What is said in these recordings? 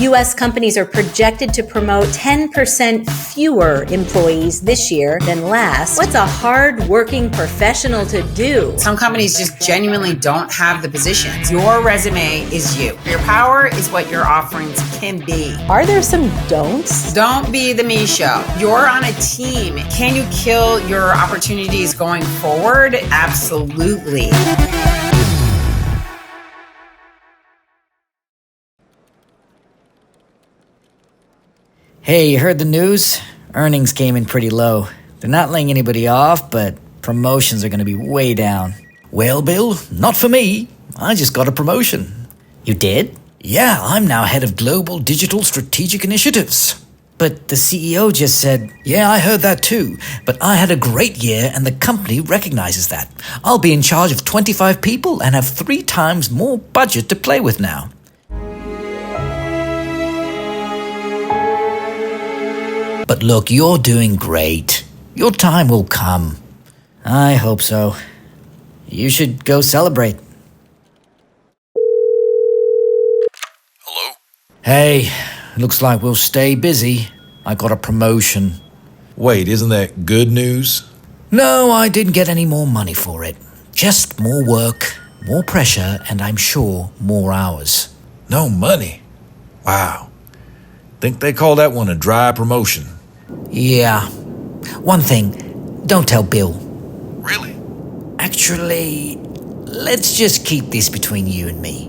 U.S. companies are projected to promote 10% fewer employees this year than last. What's a hard-working professional to do? Some companies just genuinely don't have the positions. Your resume is you. Your power is what your offerings can be. Are there some don'ts? Don't be the me show. You're on a team. Can you kill your opportunities going forward? Absolutely. Hey, you heard the news? Earnings came in pretty low. They're not laying anybody off, but promotions are going to be way down. Well, Bill, not for me. I just got a promotion. You did? Yeah, I'm now head of Global Digital Strategic Initiatives. But the CEO just said, yeah, I heard that too, but I had a great year and the company recognizes that. I'll be in charge of 25 people and have 3 times more budget to play with now. But look, you're doing great. Your time will come. I hope so. You should go celebrate. Hello? Hey, looks like we'll stay busy. I got a promotion. Wait, isn't that good news? No, I didn't get any more money for it. Just more work, more pressure, and I'm sure more hours. No money? Wow. Think they call that one a dry promotion. Yeah. One thing, don't tell Bill. Really? Actually, let's just keep this between you and me.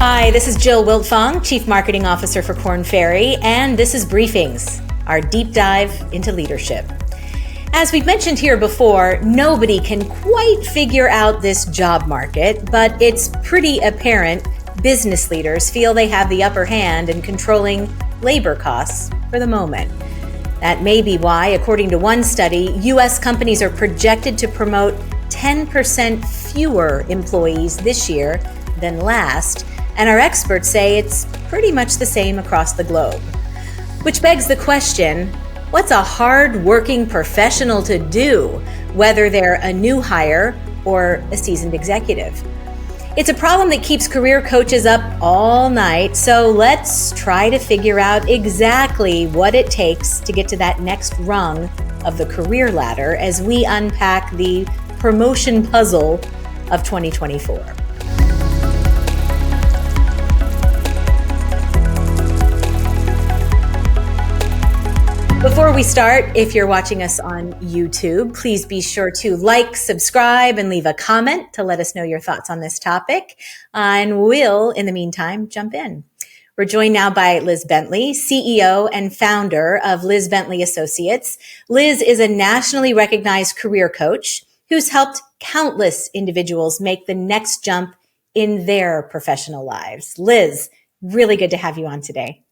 Hi, this is Jill Wiltfong, Chief Marketing Officer for Korn Ferry, and this is Briefings, our deep dive into leadership. As we've mentioned here before, nobody can quite figure out this job market, but it's pretty apparent business leaders feel they have the upper hand in controlling labor costs for the moment. That may be why, according to one study, U.S. companies are projected to promote 10% fewer employees this year than last, and our experts say it's pretty much the same across the globe. Which begs the question, what's a hard-working professional to do, whether they're a new hire or a seasoned executive? It's a problem that keeps career coaches up all night, so let's try to figure out exactly what it takes to get to that next rung of the career ladder as we unpack the promotion puzzle of 2024. Before we start, if you're watching us on YouTube, please be sure to like, subscribe, and leave a comment to let us know your thoughts on this topic. And we'll, in the meantime, jump in. We're joined now by Liz Bentley, CEO and founder of Liz Bentley Associates. Liz is a nationally recognized career coach who's helped countless individuals make the next jump in their professional lives. Liz, really good to have you on today.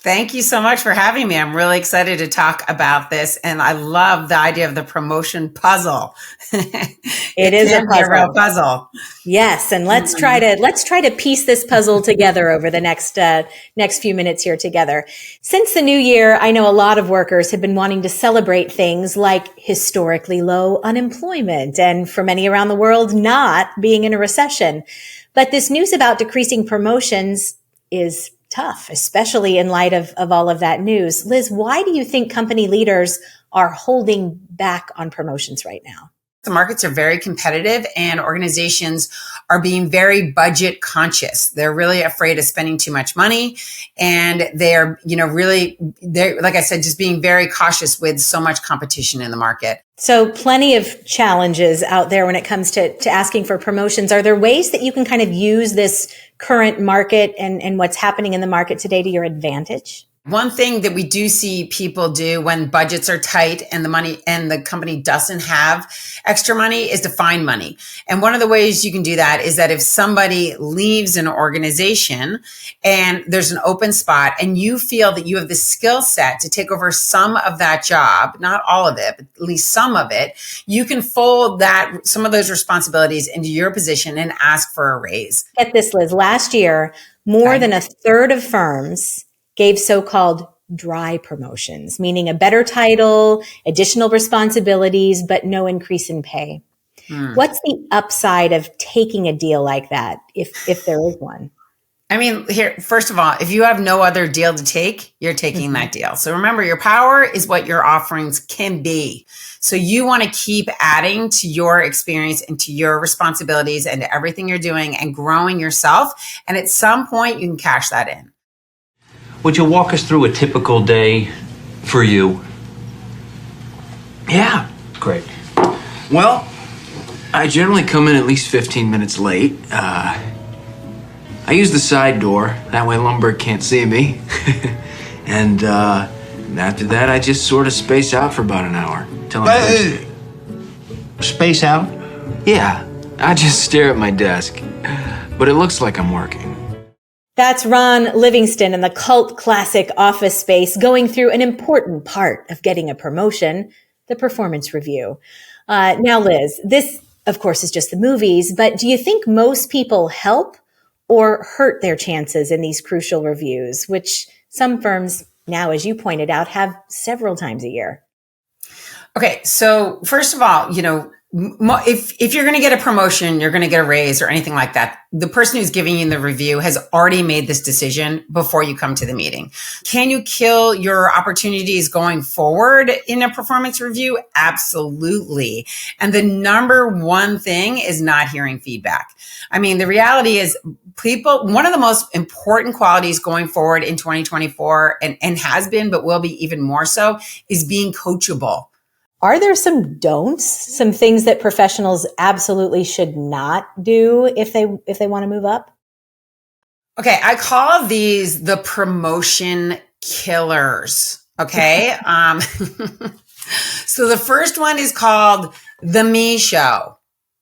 Thank you so much for having me. I'm really excited to talk about this, and I love the idea of the promotion puzzle. It is a puzzle. A real puzzle. Yes, and let's try to piece this puzzle together over the next few minutes here together. Since the new year, I know a lot of workers have been wanting to celebrate things like historically low unemployment, and for many around the world, not being in a recession. But this news about decreasing promotions is tough, especially in light of all of that news. Liz, why do you think company leaders are holding back on promotions right now? The markets are very competitive and organizations are being very budget conscious. They're really afraid of spending too much money. And they're, like I said, just being very cautious with so much competition in the market. So plenty of challenges out there when it comes to asking for promotions. Are there ways that you can kind of use this current market and what's happening in the market today to your advantage? One thing that we do see people do when budgets are tight and the money and the company doesn't have extra money is to find money. And one of the ways you can do that is that if somebody leaves an organization and there's an open spot and you feel that you have the skill set to take over some of that job, not all of it, but at least some of it, you can fold some of those responsibilities into your position and ask for a raise. Get this, Liz. Last year, More than a third of firms gave so-called dry promotions, meaning a better title, additional responsibilities, but no increase in pay. What's the upside of taking a deal like that, if there is one? I mean, here, first of all, if you have no other deal to take, you're taking that deal. So remember, your power is what your offerings can be. So you want to keep adding to your experience and to your responsibilities and to everything you're doing and growing yourself. And at some point, you can cash that in. Would you walk us through a typical day for you? Yeah. Great. Well, I generally come in at least 15 minutes late. I use the side door. That way Lumberg can't see me. And after that, I just sort of space out for about an hour. Till I'm Space out? Yeah, I just stare at my desk. But it looks like I'm working. That's Ron Livingston in the cult classic Office Space going through an important part of getting a promotion, the performance review. Now, Liz, this, of course, is just the movies, but do you think most people help or hurt their chances in these crucial reviews, which some firms now, as you pointed out, have several times a year? Okay, so first of all, if you're going to get a promotion, you're going to get a raise or anything like that, the person who's giving you the review has already made this decision before you come to the meeting. Can you kill your opportunities going forward in a performance review? Absolutely. And the number one thing is not hearing feedback. I mean, the reality is one of the most important qualities going forward in 2024 and has been, but will be even more so, is being coachable. Are there some don'ts, some things that professionals absolutely should not do if they want to move up? Okay, I call these the promotion killers. Okay. So the first one is called the me show.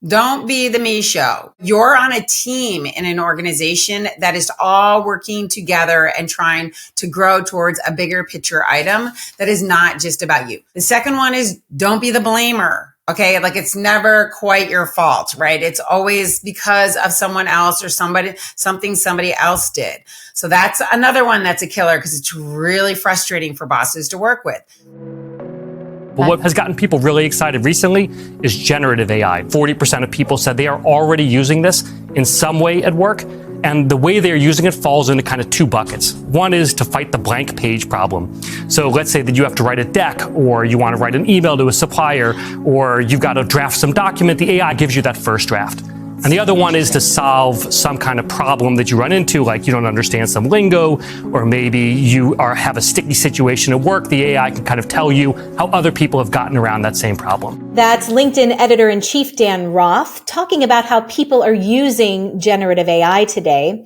Don't be the me show. You're on a team in an organization that is all working together and trying to grow towards a bigger picture item that is not just about you. The second one is don't be the blamer. Okay. Like it's never quite your fault, right? It's always because of someone else or something somebody else did. So that's another one that's a killer because it's really frustrating for bosses to work with. But what has gotten people really excited recently is generative AI. 40% of people said they are already using this in some way at work. And the way they're using it falls into kind of two buckets. One is to fight the blank page problem. So let's say that you have to write a deck, or you want to write an email to a supplier, or you've got to draft some document. The AI gives you that first draft. And the other one is to solve some kind of problem that you run into, like you don't understand some lingo, or maybe you have a sticky situation at work. The AI can kind of tell you how other people have gotten around that same problem. That's LinkedIn editor-in-chief Dan Roth talking about how people are using generative AI today.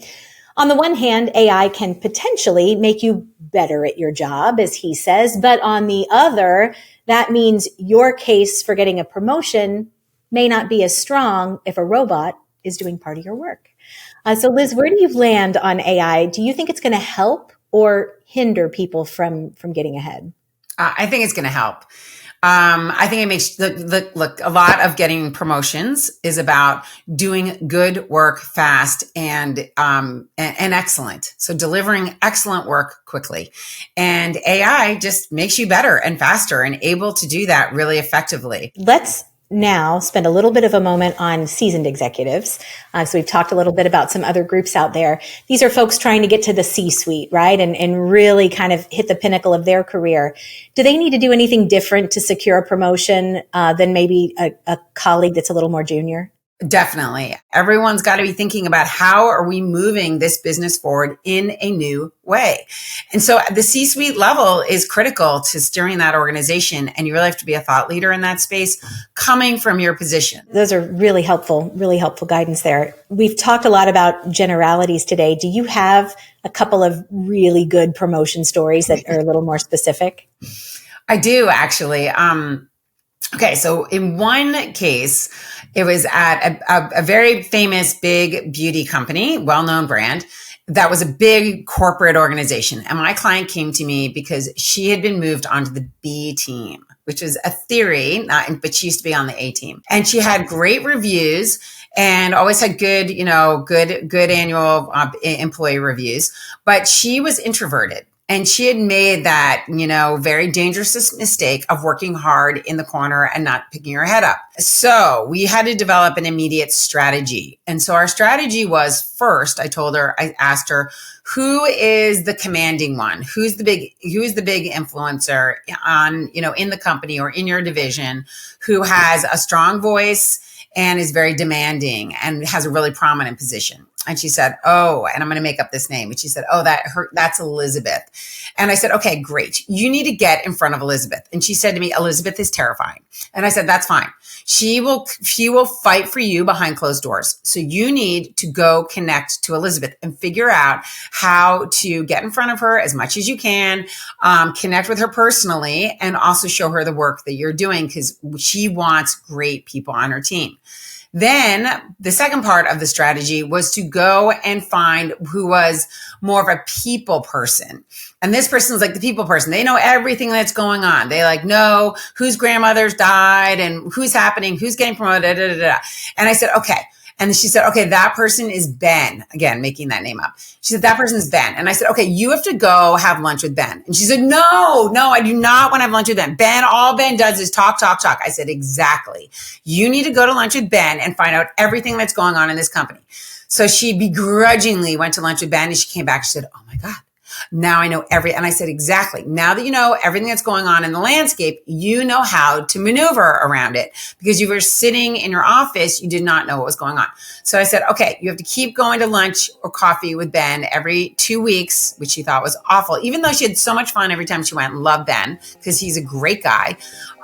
On the one hand, AI can potentially make you better at your job, as he says, but on the other, that means your case for getting a promotion may not be as strong if a robot is doing part of your work. So Liz, where do you land on AI? Do you think it's going to help or hinder people from getting ahead? I think it's going to help. I think it makes look, a lot of getting promotions is about doing good work fast and excellent. So delivering excellent work quickly, and AI just makes you better and faster and able to do that really effectively. Let's now spend a little bit of a moment on seasoned executives. So we've talked a little bit about some other groups out there. These are folks trying to get to the C-suite, right? And really kind of hit the pinnacle of their career. Do they need to do anything different to secure a promotion than maybe a colleague that's a little more junior? Definitely. Everyone's got to be thinking about how are we moving this business forward in a new way. And so the C-suite level is critical to steering that organization. And you really have to be a thought leader in that space coming from your position. Those are really helpful guidance there. We've talked a lot about generalities today. Do you have a couple of really good promotion stories that are a little more specific? I do actually. Okay, so in one case, it was at a very famous big beauty company, well-known brand, that was a big corporate organization. And my client came to me because she had been moved onto the B team, which was a theory, but she used to be on the A team. And she had great reviews and always had good, good annual employee reviews. But she was introverted. And she had made that, very dangerous mistake of working hard in the corner and not picking her head up. So we had to develop an immediate strategy. And so our strategy was, first, I asked her, who is the commanding one? Who's the big influencer on, in the company or in your division, who has a strong voice and is very demanding and has a really prominent position? And she said, oh, and I'm going to make up this name. And she said, oh, that's Elizabeth. And I said, okay, great. You need to get in front of Elizabeth. And she said to me, Elizabeth is terrifying. And I said, that's fine. She will fight for you behind closed doors. So you need to go connect to Elizabeth and figure out how to get in front of her as much as you can, connect with her personally, and also show her the work that you're doing, because she wants great people on her team. Then the second part of the strategy was to go and find who was more of a people person. And this person is like the people person. They know everything that's going on. They know whose grandmothers died and who's happening, who's getting promoted, da, da, da, da. And I said, okay. And she said, okay, that person is Ben. Again, making that name up. She said, that person is Ben. And I said, okay, you have to go have lunch with Ben. And she said, no, I do not want to have lunch with Ben. Ben, all Ben does is talk. I said, exactly. You need to go to lunch with Ben and find out everything that's going on in this company. So she begrudgingly went to lunch with Ben, and she came back. She said, oh my God. Now I know and I said, exactly. Now that you know everything that's going on in the landscape, you know how to maneuver around it, because you were sitting in your office. You did not know what was going on. So I said, okay, you have to keep going to lunch or coffee with Ben every 2 weeks, which she thought was awful, even though she had so much fun every time she went and loved Ben, because he's a great guy.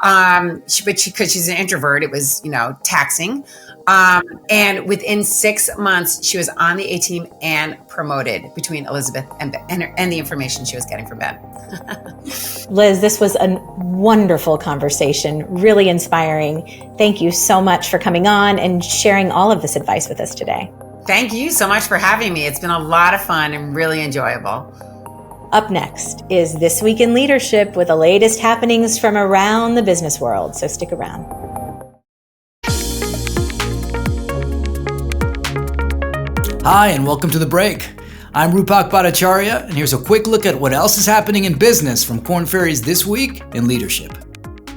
Because she's an introvert, it was, taxing. And within 6 months, she was on the A team and promoted between Elizabeth and the information she was getting from Ben. Liz, this was a wonderful conversation, really inspiring. Thank you so much for coming on and sharing all of this advice with us today. Thank you so much for having me. It's been a lot of fun and really enjoyable. Up next is This Week in Leadership, with the latest happenings from around the business world. So stick around. Hi, and welcome to The Break. I'm Rupak Bhattacharya, and here's a quick look at what else is happening in business from Korn Ferry's This Week in Leadership.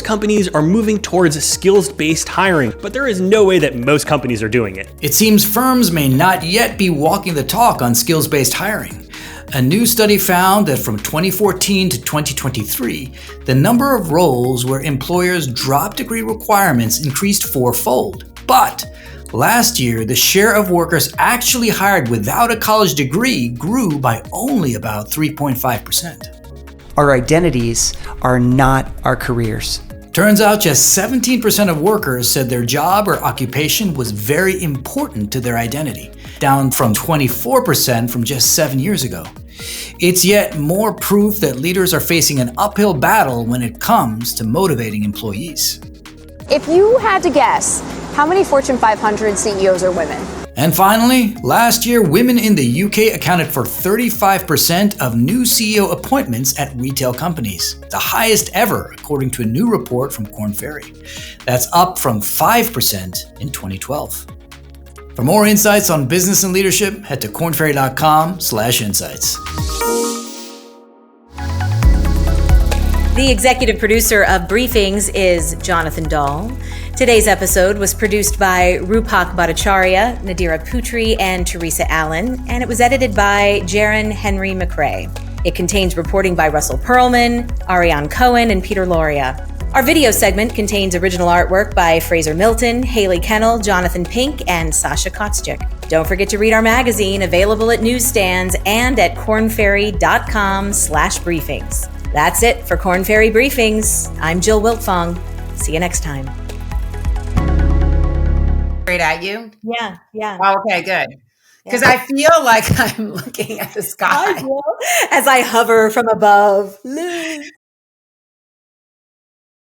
Companies are moving towards skills-based hiring, but there is no way that most companies are doing it. It seems firms may not yet be walking the talk on skills-based hiring. A new study found that from 2014 to 2023, the number of roles where employers dropped degree requirements increased fourfold. But last year, the share of workers actually hired without a college degree grew by only about 3.5%. Our identities are not our careers. Turns out just 17% of workers said their job or occupation was very important to their identity, down from 24% from just 7 years ago. It's yet more proof that leaders are facing an uphill battle when it comes to motivating employees. If you had to guess, how many Fortune 500 CEOs are women? And finally, last year, women in the UK accounted for 35% of new CEO appointments at retail companies, the highest ever, according to a new report from Korn Ferry. That's up from 5% in 2012. For more insights on business and leadership, head to kornferry.com/insights. The executive producer of Briefings is Jonathan Dahl. Today's episode was produced by Rupak Bhattacharya, Nadira Putri, and Teresa Allen, and it was edited by Jaron Henry McRae. It contains reporting by Russell Perlman, Ariane Cohen, and Peter Loria. Our video segment contains original artwork by Fraser Milton, Haley Kennel, Jonathan Pink, and Sasha Kotschik. Don't forget to read our magazine, available at newsstands and at kornferry.com/briefings. That's it for Korn Ferry Briefings. I'm Jill Wiltfong. See you next time. Straight at you? Yeah. Oh, okay, good. Because I feel like I'm looking at the sky. I will, as I hover from above. Liz.